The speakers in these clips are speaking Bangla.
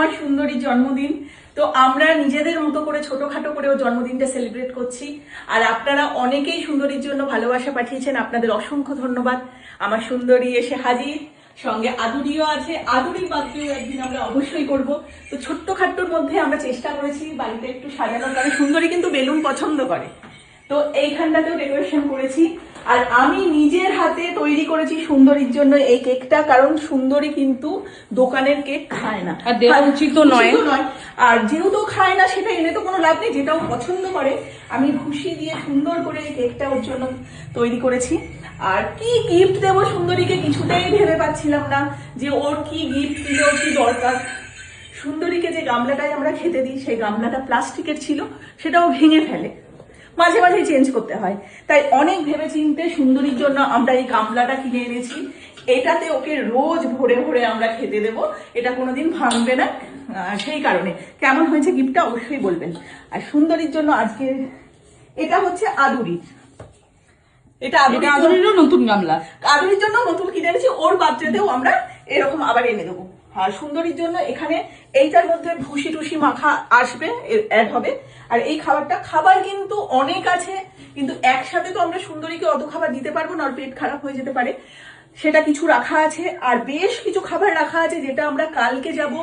আমার সুন্দরীর জন্মদিন। তো আমরা নিজেদের মতো করে ছোটখাটো করে ওর জন্মদিনটা সেলিব্রেট করছি। আর আপনারা অনেকেই সুন্দরীর জন্য ভালোবাসা পাঠিয়েছেন, আপনাদের অসংখ্য ধন্যবাদ। আমার সুন্দরী এসে হাজির, সঙ্গে আদুরিও আছে। আদুরির বার্থডেও একদিন আমরা অবশ্যই করব। তো ছোট্ট খাট্টোর মধ্যে আমরা চেষ্টা করেছি বাড়িতে একটু সাজানোর, কারণ সুন্দরী কিন্তু বেলুন পছন্দ করে। তো এইখানটাতেও ডেকোরেশন করেছি। আর আমি নিজের হাতে তৈরি করেছি সুন্দরীর জন্য এই কেকটা, কারণ সুন্দরী কিন্তু দোকানের কেক খায় না, আর দেওয়া উচিত নয়। আর যেহেতু খায় না সেটা এনে তো কোনো লাভ নেই, যেটাও পছন্দ করে আমি খুশি দিয়ে সুন্দর করে এই কেকটা ওর জন্য তৈরি করেছি। আর কি গিফট দেবো সুন্দরীকে কিছুতেই ভেবে পাচ্ছিলাম না যে ওর কি গিফট দিলে ওর কি দরকার। সুন্দরীকে যে গামলাটায় আমরা খেতে দিই সেই গামলাটা প্লাস্টিকের ছিল, সেটাও ভেঙে ফেলে, মাঝে মাঝে চেঞ্জ করতে হয়। তাই অনেক ভেবে চিন্তে সুন্দরীর জন্য আমরা এই গামলাটা কিনে এনেছি। এটাতে ওকে রোজ ভরে ভরে আমরা খেতে দেবো, এটা কোনোদিন ভাঙবে না। সেই কারণে কেমন হয়েছে গিফটটা অবশ্যই বলবেন। আর সুন্দরীর জন্য আজকে এটা হচ্ছে আদুরি, এটা আদুরিরও নতুন গামলা, আদুরির জন্য নতুন কিনে এনেছি। ওর বার্থডেতেও আমরা এরকম আবার এনে দেবো। আর সুন্দরীর জন্য এখানে এইটার মধ্যে ভুসি টুসি মাখা আসবে, অ্যাড হবে। আর এই খাবার কিন্তু অনেক আছে, কিন্তু একসাথে তো আমরা সুন্দরীকে অত খাবার দিতে পারবো না, ওর পেট খারাপ হয়ে যেতে পারে। সেটা কিছু রাখা আছে, আর বেশ কিছু খাবার রাখা আছে যেটা আমরা কালকে যাব,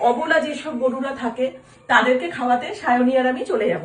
অবলা যেসব গরুরা থাকে তাদেরকে খাওয়াতে সায়নী আর আমি চলে যাব।